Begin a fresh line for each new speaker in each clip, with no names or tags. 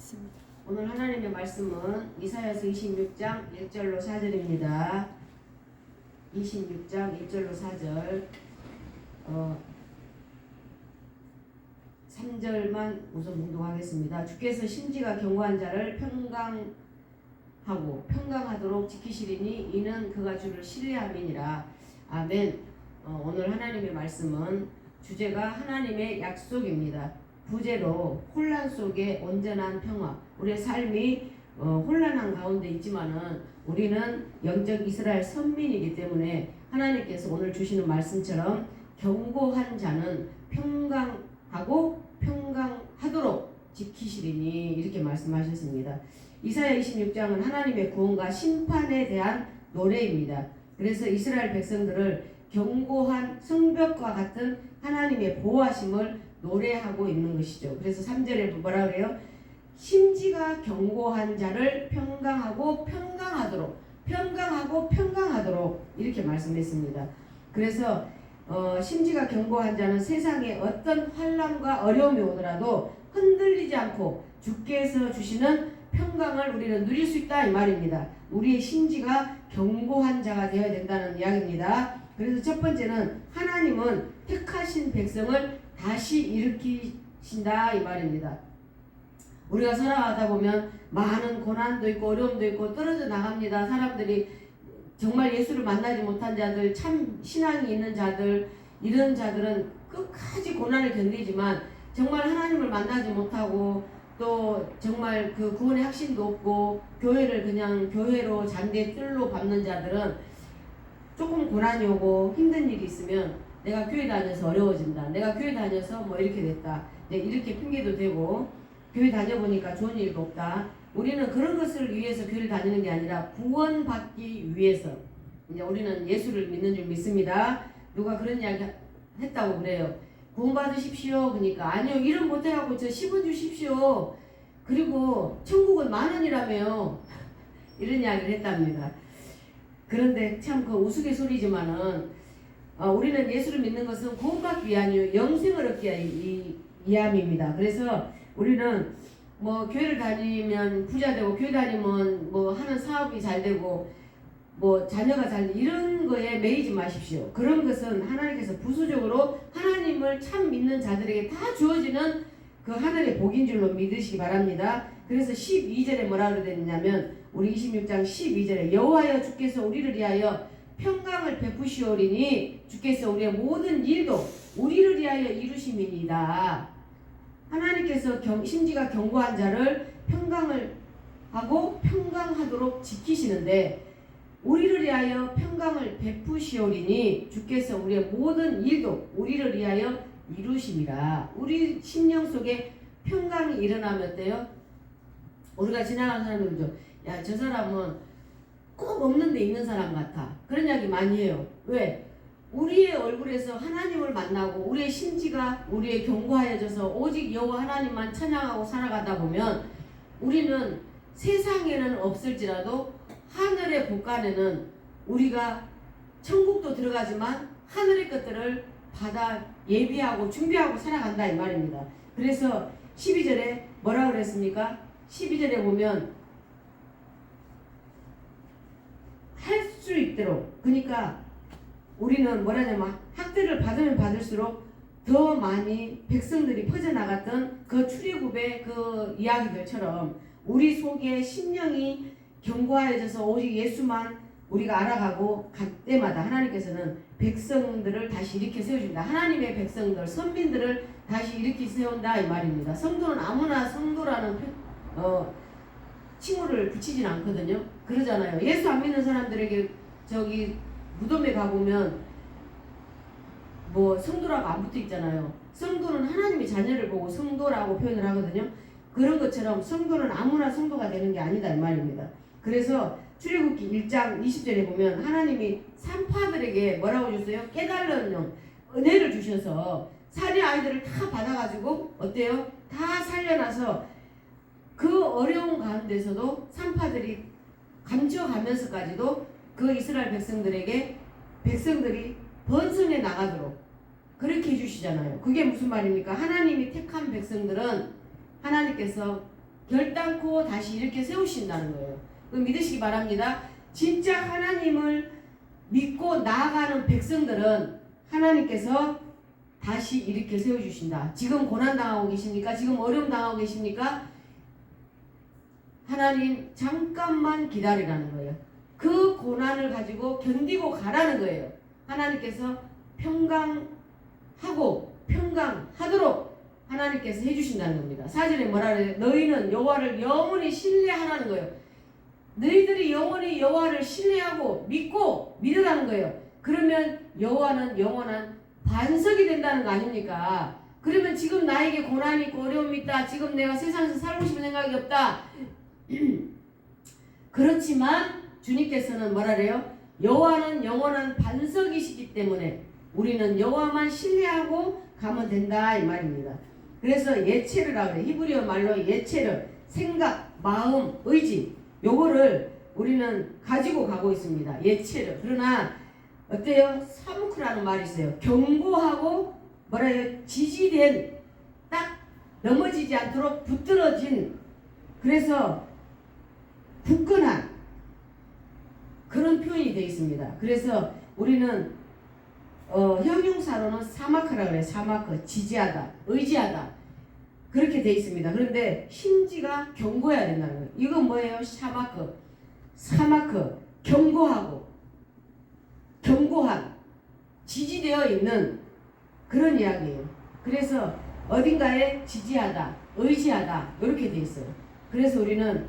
있습니다.
오늘 하나님의 말씀은 이사야서 26장 1절로 4절입니다. 26장 1절로 4절 3절만 우선 묵독하겠습니다. 주께서 심지가 견고한 자를 평강하도록 지키시리니 이는 그가 주를 신뢰함이니라. 아멘. 오늘 하나님의 말씀은 주제가 하나님의 약속입니다. 부제로 혼란 속에 온전한 평화. 우리의 삶이 혼란한 가운데 있지만은 우리는 영적 이스라엘 선민이기 때문에 하나님께서 오늘 주시는 말씀처럼 견고한 자는 평강하고 평강하도록 지키시리니 이렇게 말씀하셨습니다. 이사야 26장은 하나님의 구원과 심판에 대한 노래입니다. 그래서 이스라엘 백성들을 견고한 성벽과 같은 하나님의 보호하심을 노래하고 있는 것이죠. 그래서 3절에 뭐라 그래요? 심지가 견고한 자를 평강하고 평강하도록 이렇게 말씀했습니다. 그래서 심지가 견고한 자는 세상에 어떤 환난과 어려움이 오더라도 흔들리지 않고 주께서 주시는 평강을 우리는 누릴 수 있다 이 말입니다. 우리의 심지가 견고한 자가 되어야 된다는 이야기입니다. 그래서 첫 번째는 하나님은 택하신 백성을 다시 일으키신다 이 말입니다. 우리가 살아가다 보면 많은 고난도 있고 어려움도 있고 떨어져 나갑니다. 사람들이 정말 예수를 만나지 못한 자들, 참 신앙이 있는 자들, 이런 자들은 끝까지 고난을 견디지만 정말 하나님을 만나지 못하고 또 정말 그 구원의 확신도 없고 교회를 그냥 교회로 잔디의 뜰로 밟는 자들은 조금 고난이 오고 힘든 일이 있으면 내가 교회 다녀서 어려워진다. 내가 교회 다녀서 뭐 이렇게 됐다. 이렇게 핑계도 대고 교회 다녀보니까 좋은 일도 없다. 우리는 그런 것을 위해서 교회를 다니는 게 아니라 구원받기 위해서. 이제 우리는 예수를 믿는 줄 믿습니다. 누가 그런 이야기 했다고 그래요. 구원받으십시오. 그러니까 아니요. 이름 못해갖고 저 10원 주십시오. 그리고 천국은 10,000원이라며요. 이런 이야기를 했답니다. 그런데 참 그 우스갯소리지만은 우리는 예수를 믿는 것은 구원받기 위함이요 영생을 얻기 위함입니다. 그래서 우리는 뭐 교회를 다니면 부자 되고 교회 다니면 뭐 하는 사업이 잘 되고 뭐 자녀가 잘 되고 이런 거에 매이지 마십시오. 그런 것은 하나님께서 부수적으로 하나님을 참 믿는 자들에게 다 주어지는 그 하늘의 복인 줄로 믿으시기 바랍니다. 그래서 12절에 뭐라 그러냐면 우리 26장 12절에 여호와여 주께서 우리를 위하여 평강을 베푸시오리니 주께서 우리의 모든 일도 우리를 위하여 이루심이니이다. 하나님께서 심지가 견고한 자를 평강을 하고 평강하도록 지키시는데 우리를 위하여 평강을 베푸시오리니 주께서 우리의 모든 일도 우리를 위하여 이루심이라. 우리 심령 속에 평강이 일어나면 어때요? 우리가 지나가는 사람들 그러죠. 야, 저 사람은 꼭 없는 데 있는 사람 같아. 그런 이야기 많이 해요. 왜? 우리의 얼굴에서 하나님을 만나고 우리의 심지가 우리의 견고하여져서 오직 여호와 하나님만 찬양하고 살아가다 보면 우리는 세상에는 없을지라도 하늘의 곳간에는 우리가 천국도 들어가지만 하늘의 것들을 받아 예비하고 준비하고 살아간다 이 말입니다. 그래서 12절에 뭐라고 그랬습니까? 12절에 보면 할 수 있도록, 그러니까 우리는 뭐라냐면 학대를 받으면 받을수록 더 많이 백성들이 퍼져나갔던 그 출애굽의 그 이야기들처럼 우리 속에 심령이 견고해져서 오직 예수만 우리가 알아가고 갈 때마다 하나님께서는 백성들을 다시 일으켜 세우신다. 하나님의 백성들, 선민들을 다시 일으켜 세운다 이 말입니다. 성도는 아무나 성도라는 칭호를 붙이진 않거든요. 그러잖아요. 예수 안 믿는 사람들에게 저기 무덤에 가보면 뭐 성도라고 안 붙어 있잖아요. 성도는 하나님의 자녀를 보고 성도라고 표현을 하거든요. 그런 것처럼 성도는 아무나 성도가 되는 게 아니다 이 말입니다. 그래서 출애굽기 1장 20절에 보면 하나님이 산파들에게 뭐라고 주셨어요? 깨달는 은혜를 주셔서 살인 아이들을 다 받아가지고 어때요? 다 살려놔서 그 어려운 가운데서도 산파들이 감춰가면서까지도 그 이스라엘 백성들에게 백성들이 번성해 나가도록 그렇게 해주시잖아요. 그게 무슨 말입니까? 하나님이 택한 백성들은 하나님께서 결단코 다시 이렇게 세우신다는 거예요. 믿으시기 바랍니다. 진짜 하나님을 믿고 나아가는 백성들은 하나님께서 다시 이렇게 세워주신다. 지금 고난당하고 계십니까? 지금 어려움 당하고 계십니까? 하나님 잠깐만 기다리라는 거예요. 그 고난을 가지고 견디고 가라는 거예요. 하나님께서 평강하도록 하나님께서 해주신다는 겁니다. 4절에 뭐라 그래요? 너희는 여호와를 영원히 신뢰하라는 거예요. 너희들이 영원히 여호와를 신뢰하고 믿으라는 거예요. 그러면 여호와는 영원한 반석이 된다는 거 아닙니까? 그러면 지금 나에게 고난이 있고 어려움이 있다. 지금 내가 세상에서 살고 싶은 생각이 없다. 그렇지만 주님께서는 뭐라 그래요? 여호와는 영원한 반석이시기 때문에 우리는 여호와만 신뢰하고 가면 된다 이 말입니다. 그래서 예체르라고 그래. 히브리어 말로 예체르, 생각, 마음, 의지 요거를 우리는 가지고 가고 있습니다. 예체르. 그러나 어때요? 사무크라는 말이 있어요. 견고하고 뭐라 해요? 지지된 딱 넘어지지 않도록 붙들어진 그래서 굳건한 그런 표현이 되어 있습니다. 그래서 우리는 형용사로는 사마크라 그래요. 사마크, 지지하다, 의지하다 그렇게 되어 있습니다. 그런데 심지가 견고해야 된다는 거예요. 이건 뭐예요? 사마크, 견고하고 견고한 지지되어 있는 그런 이야기예요. 그래서 어딘가에 지지하다, 의지하다 이렇게 되어 있어요. 그래서 우리는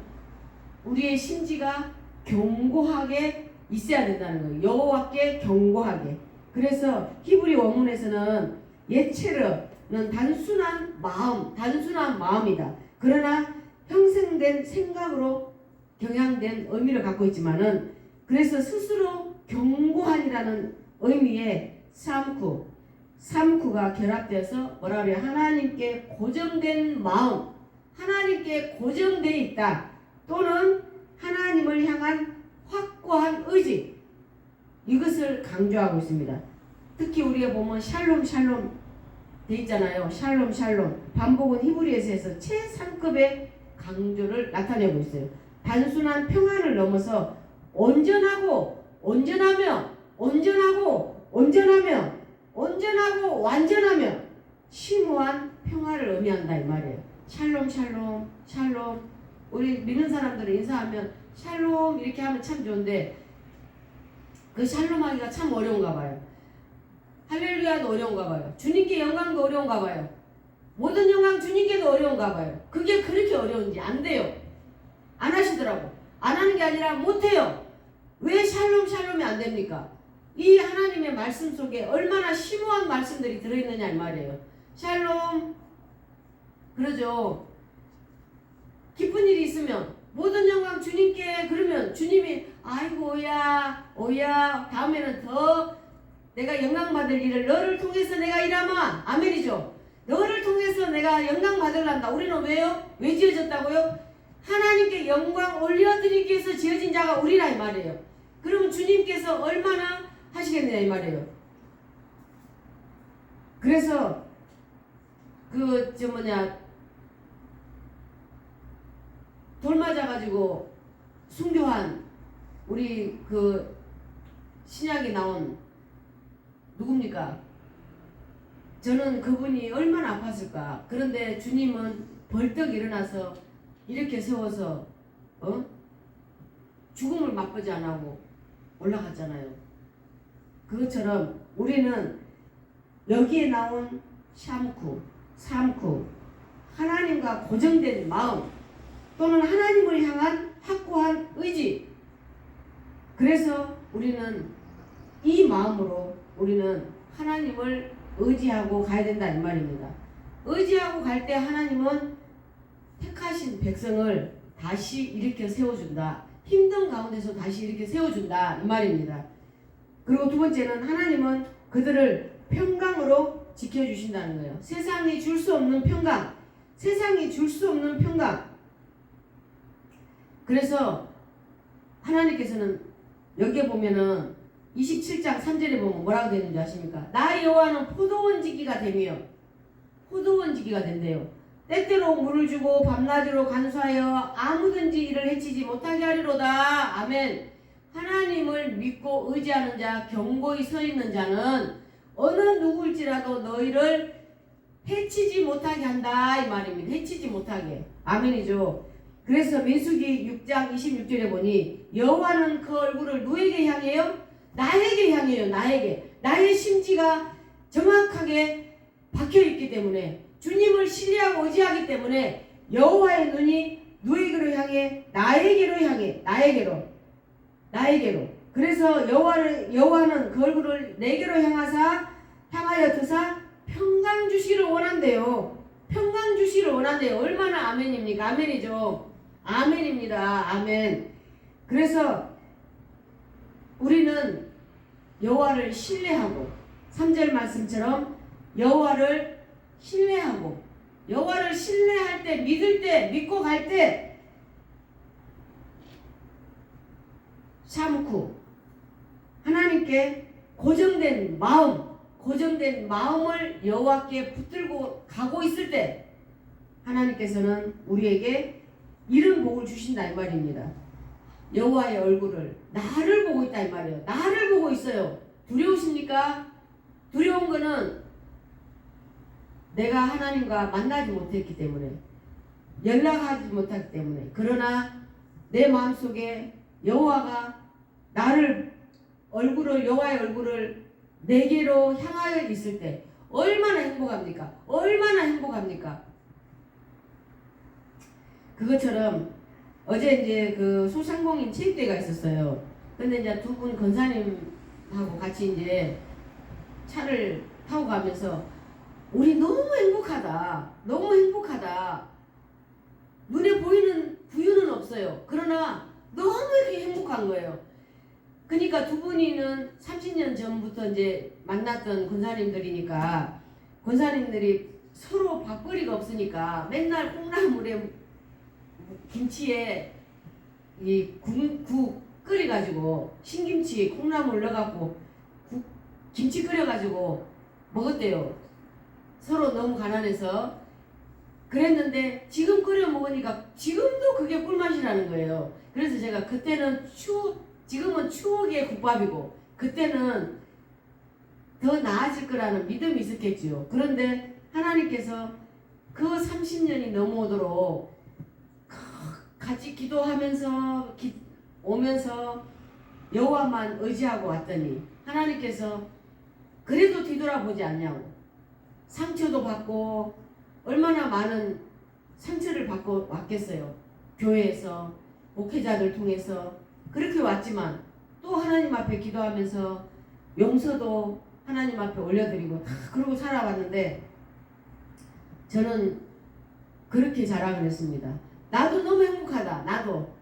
우리의 심지가 견고하게 있어야 된다는 거예요. 여호와께 견고하게. 그래서 히브리 원문에서는 예체르는 단순한 마음이다. 그러나 형성된 생각으로 경향된 의미를 갖고 있지만은 그래서 스스로 견고한이라는 의미의 삼쿠가 결합되어서 뭐라 그래요? 하나님께 고정된 마음, 하나님께 고정되어 있다. 또는 하나님을 향한 확고한 의지 이것을 강조하고 있습니다. 특히 우리가 보면 샬롬 돼 있잖아요. 샬롬 반복은 히브리어에서 최상급의 강조를 나타내고 있어요. 단순한 평안을 넘어서 온전하고 완전하며 심오한 평화를 의미한다 이 말이에요. 샬롬 우리 믿는 사람들을 인사하면 샬롬 이렇게 하면 참 좋은데 그 샬롬하기가 참 어려운가 봐요. 할렐루야도 어려운가 봐요. 주님께 영광도 어려운가 봐요. 모든 영광 주님께도 어려운가 봐요. 그게 그렇게 어려운지 안 돼요. 안 하시더라고. 안 하는 게 아니라 못해요. 왜 샬롬이 안 됩니까? 이 하나님의 말씀 속에 얼마나 심오한 말씀들이 들어있느냐 이 말이에요. 샬롬 그러죠. 기쁜 일이 있으면 모든 영광 주님께 그러면 주님이 아이고 오야 다음에는 더 내가 영광 받을 일을 너를 통해서 내가 일하마 아멘이죠. 너를 통해서 내가 영광 받으란다. 우리는 왜요? 왜 지어졌다고요? 하나님께 영광 올려드리기 위해서 지어진 자가 우리라 이 말이에요. 그러면 주님께서 얼마나 하시겠느냐 이 말이에요. 그래서 돌 맞아가지고 순교한 우리 신약에 나온 누굽니까? 저는 그분이 얼마나 아팠을까. 그런데 주님은 벌떡 일어나서 이렇게 세워서 죽음을 맛보지 않고 올라갔잖아요. 그것처럼 우리는 여기에 나온 삼쿠 하나님과 고정된 마음 또는 하나님을 향한 확고한 의지. 그래서 우리는 이 마음으로 우리는 하나님을 의지하고 가야 된다 이 말입니다. 의지하고 갈 때 하나님은 택하신 백성을 다시 일으켜 세워준다. 힘든 가운데서 다시 이렇게 세워준다 이 말입니다. 그리고 두 번째는 하나님은 그들을 평강으로 지켜주신다는 거예요. 세상이 줄 수 없는 평강. 그래서 하나님께서는 여기에 보면은 27장 3절에 보면 뭐라고 되는지 아십니까? 나 여호와는 포도원지기가 된대요. 때때로 물을 주고 밤낮으로 간수하여 아무든지 이를 해치지 못하게 하리로다. 아멘. 하나님을 믿고 의지하는 자, 견고히 서 있는 자는 어느 누구일지라도 너희를 해치지 못하게 한다 이 말입니다. 해치지 못하게. 아멘이죠. 그래서 민수기 6장 26절에 보니 여호와는 그 얼굴을 누구에게 향해요? 나에게 향해요. 나에게. 나의 심지가 정확하게 박혀있기 때문에, 주님을 신뢰하고 의지하기 때문에 여호와의 눈이 누구에게로 향해? 나에게로 향해. 나에게로. 그래서 여호와는 그 얼굴을 내게로 향하여 드사 평강 주시기를 원한대요. 평강 주시기를 원한대요. 얼마나 아멘입니까? 아멘이죠. 아멘입니다. 아멘. 그래서 우리는 여호와를 신뢰하고 3절 말씀처럼 여호와를 신뢰하고, 여호와를 신뢰할 때, 믿을 때, 믿고 갈 때 참고 하나님께 고정된 마음을 여호와께 붙들고 가고 있을 때 하나님께서는 우리에게 이런 복을 주신다 이 말입니다. 여호와의 얼굴을, 나를 보고 있다 이 말이에요. 나를 보고 있어요. 두려우십니까? 두려운 거는 내가 하나님과 만나지 못했기 때문에, 연락하지 못했기 때문에. 그러나 내 마음속에 여호와가 여호와의 얼굴을 내게로 향하여 있을 때 얼마나 행복합니까? 얼마나 행복합니까? 그것처럼 어제 이제 그 소상공인 체육대회가 있었어요. 근데 이제 두 분 권사님하고 같이 이제 차를 타고 가면서 우리 너무 행복하다. 너무 행복하다. 눈에 보이는 부유는 없어요. 그러나 너무 이렇게 행복한 거예요. 그러니까 두 분이는 30년 전부터 이제 만났던 권사님들이니까, 권사님들이 서로 밥벌이가 없으니까 맨날 콩나물에 김치에 이 국 끓여가지고, 신김치 콩나물 넣어갖고 김치 끓여가지고 먹었대요. 서로 너무 가난해서. 그랬는데 지금 끓여 먹으니까 지금도 그게 꿀맛이라는 거예요. 그래서 제가 그때는 지금은 추억의 국밥이고 그때는 더 나아질 거라는 믿음이 있었겠지요. 그런데 하나님께서 그 30년이 넘어오도록 같이 기도하면서 오면서 여호와만 의지하고 왔더니 하나님께서 그래도 뒤돌아보지 않냐고, 상처도 받고 얼마나 많은 상처를 받고 왔겠어요. 교회에서 목회자들 통해서 그렇게 왔지만 또 하나님 앞에 기도하면서 용서도 하나님 앞에 올려드리고 다 그러고 살아왔는데, 저는 그렇게 자랑을 했습니다. 나도 너무 행복하다. 나도.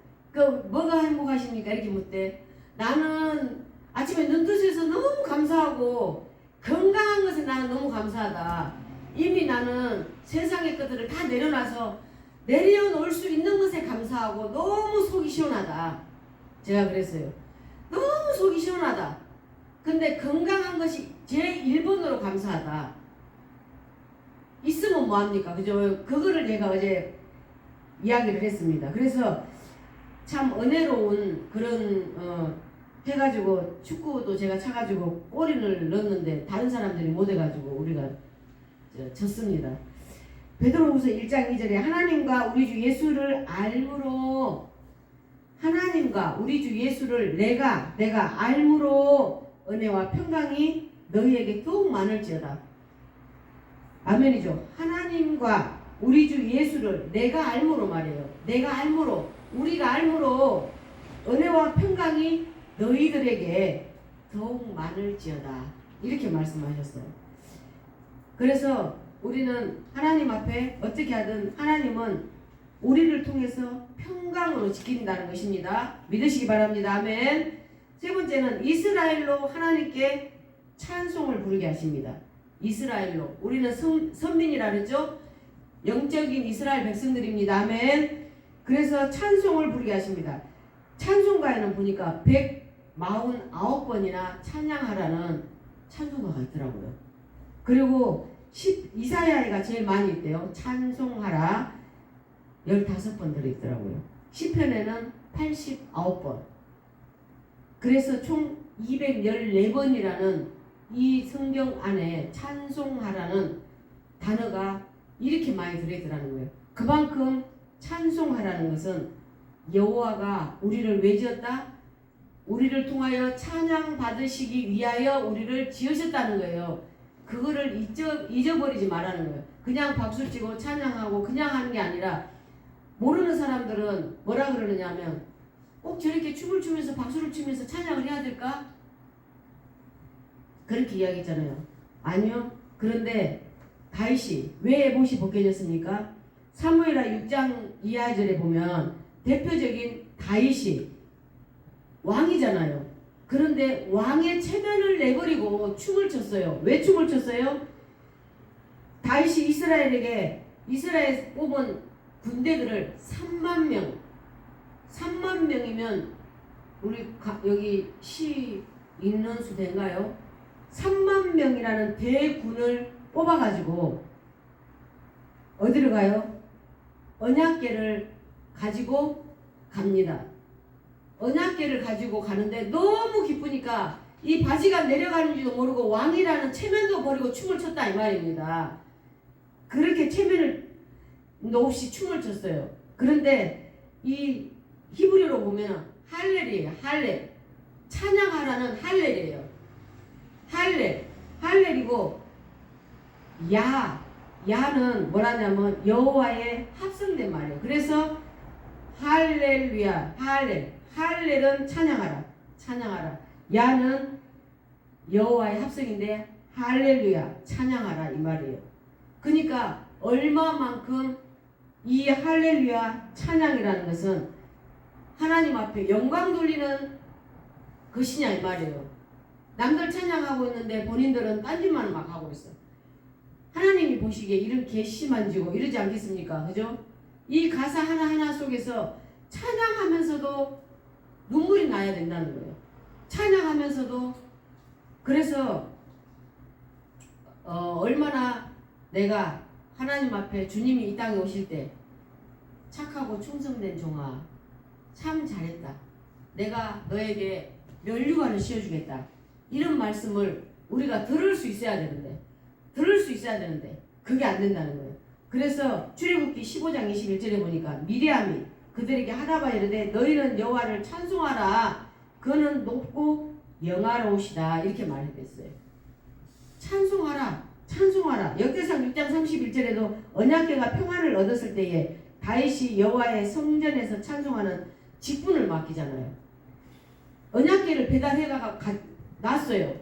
뭐가 행복하십니까? 이렇게 묻대. 나는 아침에 눈 뜨셔서 너무 감사하고 건강한 것에 나는 너무 감사하다. 이미 나는 세상의 것들을 다 내려놓을 수 있는 것에 감사하고 너무 속이 시원하다. 제가 그랬어요. 너무 속이 시원하다. 근데 건강한 것이 제 1번으로 감사하다. 있으면 뭐합니까? 그죠? 그거를 제가 어제 이야기를 했습니다. 그래서 참 은혜로운 그런 해가지고 축구도 제가 차가지고 골을 넣었는데 다른 사람들이 못 해가지고 우리가 졌습니다. 베드로후서 1장 2절에 하나님과 우리 주 예수를 알므로, 하나님과 우리 주 예수를 내가 알므로 은혜와 평강이 너희에게 더욱 많을지어다. 아멘이죠. 하나님과 우리 주 예수를 내가 알므로 말이에요. 내가 알므로, 우리가 알므로 은혜와 평강이 너희들에게 더욱 많을지어다. 이렇게 말씀하셨어요. 그래서 우리는 하나님 앞에 어떻게 하든 하나님은 우리를 통해서 평강으로 지킨다는 것입니다. 믿으시기 바랍니다. 아멘. 세 번째는 이스라엘로 하나님께 찬송을 부르게 하십니다. 이스라엘로. 우리는 선민이라 그랬죠? 영적인 이스라엘 백성들입니다. 아멘. 그래서 찬송을 부르게 하십니다. 찬송가에는 보니까 149번이나 찬양하라는 찬송가가 있더라고요. 그리고 이사야가 제일 많이 있대요. 찬송하라 15번 들어있더라고요. 시편에는 89번. 그래서 총 214번이라는 이 성경 안에 찬송하라는 단어가 이렇게 많이 들어있더라는 거예요. 그만큼 찬송하라는 것은 여호와가 우리를 왜 지었다? 우리를 통하여 찬양 받으시기 위하여 우리를 지으셨다는 거예요. 그거를 잊어버리지 말라는 거예요. 그냥 박수치고 찬양하고 그냥 하는 게 아니라, 모르는 사람들은 뭐라 그러느냐 하면 꼭 저렇게 춤을 추면서 박수를 치면서 찬양을 해야 될까? 그렇게 이야기했잖아요. 아니요. 그런데 다윗이 왜 못이 벗겨졌습니까? 사무엘하 6장 2절에 보면 대표적인 다윗이 왕이잖아요. 그런데 왕의 체면을 내버리고 춤을 췄어요. 왜 춤을 췄어요? 다윗이 이스라엘 뽑은 군대들을 3만 명, 3만 명이면 우리 여기 시 인원수 된가요? 3만 명이라는 대군을 뽑아가지고 어디로 가요? 언약궤를 가지고 갑니다. 언약궤를 가지고 가는데 너무 기쁘니까 이 바지가 내려가는지도 모르고 왕이라는 체면도 버리고 춤을 췄다 이 말입니다. 그렇게 체면을 없이 춤을 췄어요. 그런데 이 히브리어로 보면 할렐이에요. 할렐. 찬양하라는 할렐이에요. 할렐이고 야는 뭐라냐면 여호와의 합성된 말이에요. 그래서 할렐루야, 할렐은 찬양하라. 야는 여호와의 합성인데 할렐루야, 찬양하라 이 말이에요. 그러니까 얼마만큼 이 할렐루야 찬양이라는 것은 하나님 앞에 영광 돌리는 것이냐 이 말이에요. 남들 찬양하고 있는데 본인들은 딴짓만 막 하고 있어. 하나님이 보시기에 이런 괘씸만지고 이러지 않겠습니까? 그죠? 이 가사 하나하나 속에서 찬양하면서도 눈물이 나야 된다는 거예요. 찬양하면서도. 그래서 얼마나 내가 하나님 앞에 주님이 이 땅에 오실 때 착하고 충성된 종아 참 잘했다. 내가 너에게 면류관을 씌워주겠다. 이런 말씀을 우리가 들을 수 있어야 되는데 그게 안 된다는 거예요. 그래서 출애굽기 15장 21절에 보니까 미리암이 그들에게 하다바 이르되 너희는 여호와를 찬송하라. 그는 높고 영화로우시다. 이렇게 말했어요. 찬송하라. 역대상 6장 31절에도 언약궤가 평안을 얻었을 때에 다윗이 여호와의 성전에서 찬송하는 직분을 맡기잖아요. 언약궤를 배달해다가 놨어요.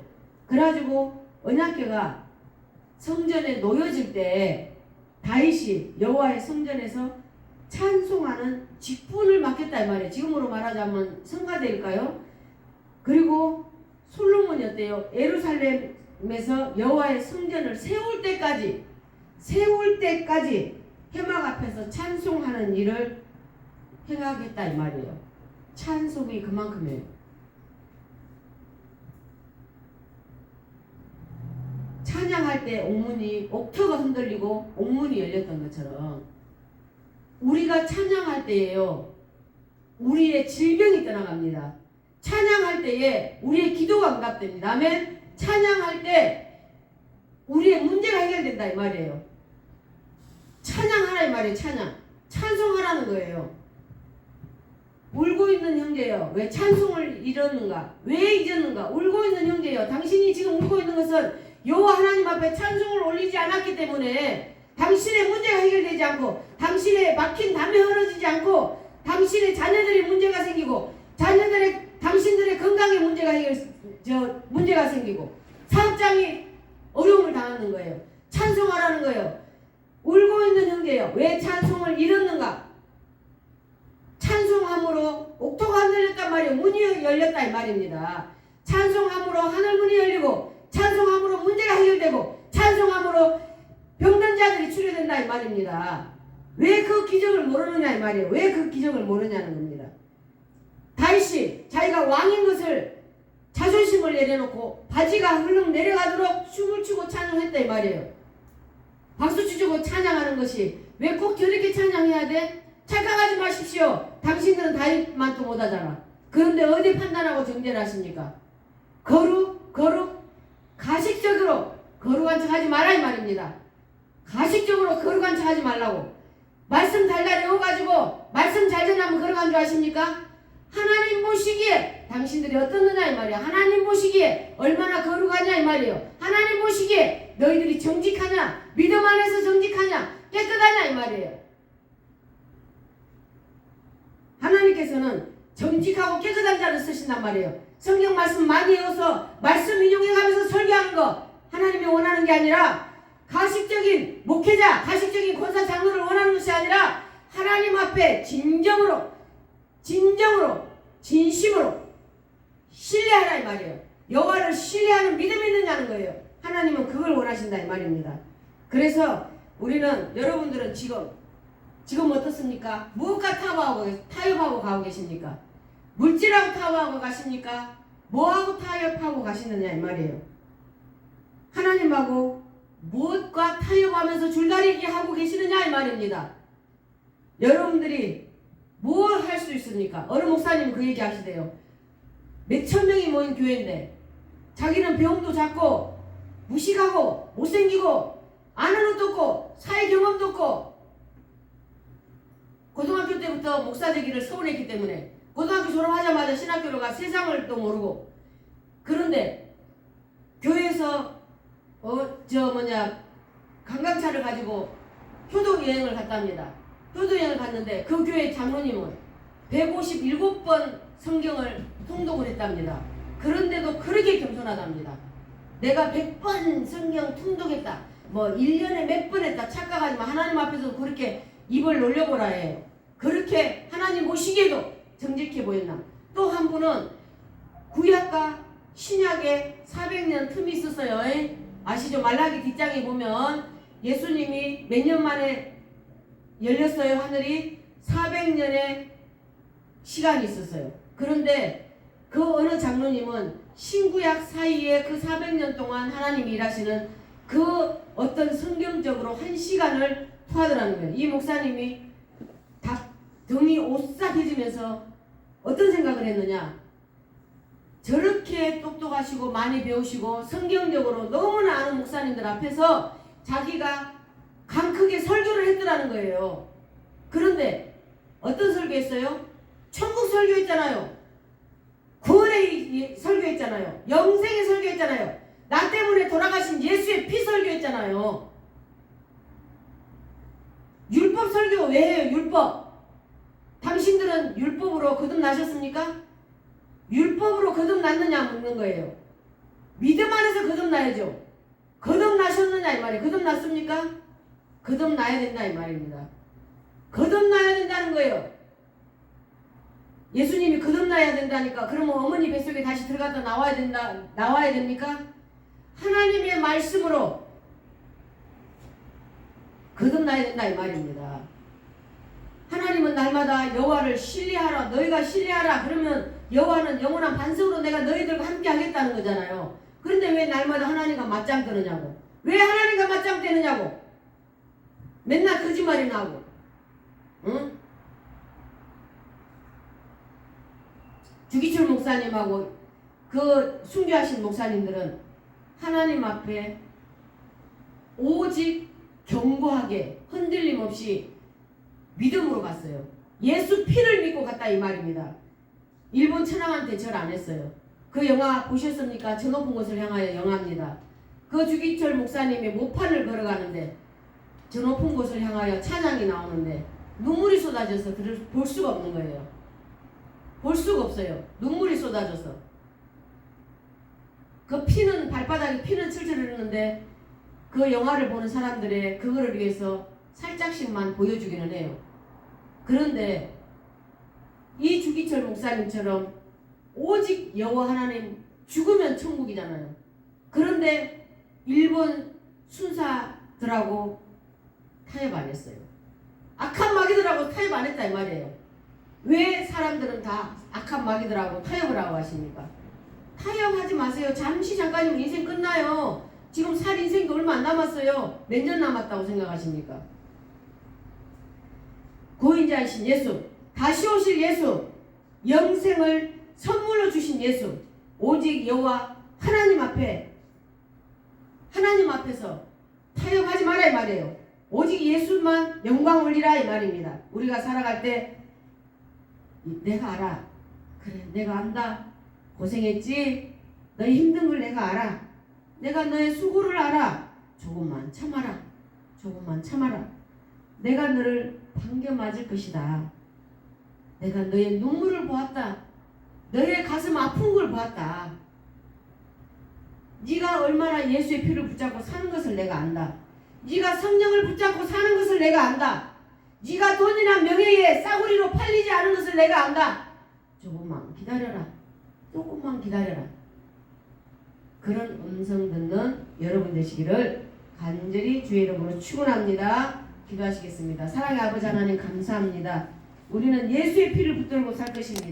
그래가지고 언약궤가 성전에 놓여질 때 다윗이 여호와의 성전에서 찬송하는 직분을 맡겼다 이 말이에요. 지금으로 말하자면 성가대일까요? 그리고 솔로몬이 어때요? 예루살렘에서 여호와의 성전을 세울 때까지 회막 앞에서 찬송하는 일을 행하겠다 이 말이에요. 찬송이 그만큼이에요. 찬양할 때 옥터가 흔들리고 옥문이 열렸던 것처럼 우리가 찬양할 때에요, 우리의 질병이 떠나갑니다. 찬양할 때에 우리의 기도가 응답됩니다. 아멘. 찬양할 때 우리의 문제가 해결된다 이 말이에요. 찬양하라 이 말이에요. 찬송하라는 거예요. 울고 있는 형제여, 왜 찬송을 잃었는가? 왜 잊었는가? 울고 있는 형제여, 당신이 지금 울고 있는 것은 여호와 하나님 앞에 찬송을 올리지 않았기 때문에 당신의 문제가 해결되지 않고, 당신의 막힌 담이 흐러지지 않고, 당신의 자녀들의 문제가 생기고, 당신들의 건강에 문제가 생기고, 사업장이 어려움을 당하는 거예요. 찬송하라는 거예요. 울고 있는 형제여, 왜 찬송을 잃었는가? 찬송함으로 옥토가 흔들렸단 말이에요. 문이 열렸다 이 말입니다. 찬송함으로 하늘문이 열리고, 찬송함으로 문제가 해결되고, 찬송함으로 병든 자들이 치료된다 이 말입니다. 왜 그 기적을 모르느냐 이 말이에요. 왜 그 기적을 모르냐는 겁니다. 다윗이 자기가 왕인 것을 자존심을 내려놓고 바지가 흘러 내려가도록 춤을 추고 찬송했다 이 말이에요. 박수 치고 찬양하는 것이 왜 꼭 저렇게 찬양해야 돼? 착각하지 마십시오. 당신들은 다윗만 또 못하잖아. 그런데 어디 판단하고 정죄를 하십니까? 거룩 가식적으로 거룩한 척 하지 말라 이 말입니다. 가식적으로 거룩한 척 하지 말라고. 말씀 달달 외워가지고 말씀 잘 전하면 거룩한 줄 아십니까? 하나님 보시기에 당신들이 어떻느냐 이 말이야. 하나님 보시기에 얼마나 거룩하냐 이 말이에요. 하나님 보시기에 너희들이 정직하냐, 믿음 안에서 정직하냐, 깨끗하냐 이 말이에요. 하나님께서는 정직하고 깨끗한 자를 쓰신단 말이에요. 성경 말씀 많이 외워서 말씀 인용해가면서 설교하는 거 하나님이 원하는 게 아니라, 가식적인 목회자, 가식적인 권사 장로를 원하는 것이 아니라 하나님 앞에 진심으로 신뢰하라 이 말이에요. 여호와를 신뢰하는 믿음이 있느냐는 거예요. 하나님은 그걸 원하신다 이 말입니다. 그래서 우리는, 여러분들은 지금 어떻습니까? 무엇과 타협하고 가고 계십니까? 물질하고 타협하고 가십니까? 뭐하고 타협하고 가시느냐 이 말이에요. 하나님하고 무엇과 타협하면서 줄다리기 하고 계시느냐 이 말입니다. 여러분들이 뭘 할 수 있습니까? 어느 목사님 그 얘기 하시대요. 몇천 명이 모인 교회인데 자기는 병도 작고 무식하고 못생기고 아는 것도 없고 사회 경험도 없고 고등학교 때부터 목사 되기를 서운했기 때문에 고등학교 졸업하자마자 신학교로 가 세상을 또 모르고, 그런데 교회에서 관광차를 가지고 효도 여행을 갔답니다. 효도 여행을 갔는데 그 교회 장로님은 157번 성경을 통독을 했답니다. 그런데도 그렇게 겸손하답니다. 내가 100번 성경 통독했다, 1년에 몇 번 했다 착각하지 마. 하나님 앞에서 그렇게 입을 놀려보라 해요. 그렇게 하나님 보시기에도 정직해 보였나. 또 한 분은 구약과 신약에 400년 틈이 있었어요. 아시죠? 말라기 뒷장에 보면 예수님이 몇 년 만에 열렸어요. 하늘이 400년의 시간이 있었어요. 그런데 그 어느 장로님은 신구약 사이에 그 400년 동안 하나님이 일하시는 그 어떤 성경적으로 한 시간을 토하더라는 거예요. 이 목사님이 등이 오싹해지면서 어떤 생각을 했느냐. 저렇게 똑똑하시고 많이 배우시고 성경적으로 너무나 아는 목사님들 앞에서 자기가 강 크게 설교를 했더라는 거예요. 그런데 어떤 설교했어요? 천국 설교했잖아요. 구원의 설교했잖아요. 영생의 설교했잖아요. 나 때문에 돌아가신 예수의 피 설교했잖아요. 율법 설교 왜 해요? 율법. 당신들은 율법으로 거듭나셨습니까? 율법으로 거듭났느냐 묻는 거예요. 믿음 안에서 거듭나야죠. 거듭나셨느냐 이 말이에요. 거듭났습니까? 거듭나야 된다 이 말입니다. 거듭나야 된다는 거예요. 예수님이 거듭나야 된다니까. 그러면 어머니 뱃속에 다시 들어갔다 나와야 됩니까? 하나님의 말씀으로 거듭나야 된다 이 말입니다. 하나님은 날마다 여호와를 신뢰하라, 너희가 신뢰하라. 그러면 여호와는 영원한 반석으로 내가 너희들과 함께 하겠다는 거잖아요. 그런데 왜 날마다 하나님과 맞짱 뜨느냐고. 왜 하나님과 맞짱 뜨느냐고. 맨날 거짓말이나 하고. 응? 주기철 목사님하고 그 순교하신 목사님들은 하나님 앞에 오직 견고하게 흔들림 없이 믿음으로 갔어요. 예수 피를 믿고 갔다 이 말입니다. 일본 천황한테 절 안 했어요. 그 영화 보셨습니까? 저 높은 곳을 향하여 영화입니다. 그 주기철 목사님이 모판을 걸어가는데 저 높은 곳을 향하여 찬양이 나오는데 눈물이 쏟아져서 볼 수가 없는 거예요. 볼 수가 없어요. 눈물이 쏟아져서. 그 피는, 발바닥에 피는 철철 흐르는데 그 영화를 보는 사람들의 그거를 위해서 살짝씩만 보여주기는 해요. 그런데 이 주기철 목사님처럼 오직 여호와 하나님, 죽으면 천국이잖아요. 그런데 일본 순사들하고 타협 안 했어요. 악한 마귀들하고 타협 안 했다 이 말이에요. 왜 사람들은 다 악한 마귀들하고 타협을 하고 하십니까? 타협하지 마세요. 잠깐이면 인생 끝나요. 지금 살 인생도 얼마 안 남았어요. 몇 년 남았다고 생각하십니까? 고인자이신 예수, 다시 오실 예수, 영생을 선물로 주신 예수, 오직 여호와 하나님 앞에서 타협하지 마라 이 말이에요. 오직 예수만 영광 올리라 이 말입니다. 우리가 살아갈 때 내가 알아. 그래, 내가 안다. 고생했지? 너희 힘든 걸 내가 알아. 내가 너의 수고를 알아. 조금만 참아라. 조금만 참아라. 내가 너를 반겨 맞을 것이다. 내가 너의 눈물을 보았다. 너의 가슴 아픈 걸 보았다. 네가 얼마나 예수의 피를 붙잡고 사는 것을 내가 안다. 네가 성령을 붙잡고 사는 것을 내가 안다. 네가 돈이나 명예에 싸구리로 팔리지 않은 것을 내가 안다. 조금만 기다려라. 조금만 기다려라. 그런 음성 듣는 여러분 되시기를 간절히 주의 이름으로 축원합니다. 기도하시겠습니다. 사랑의 아버지 하나님 감사합니다. 우리는 예수의 피를 붙들고 살 것입니다.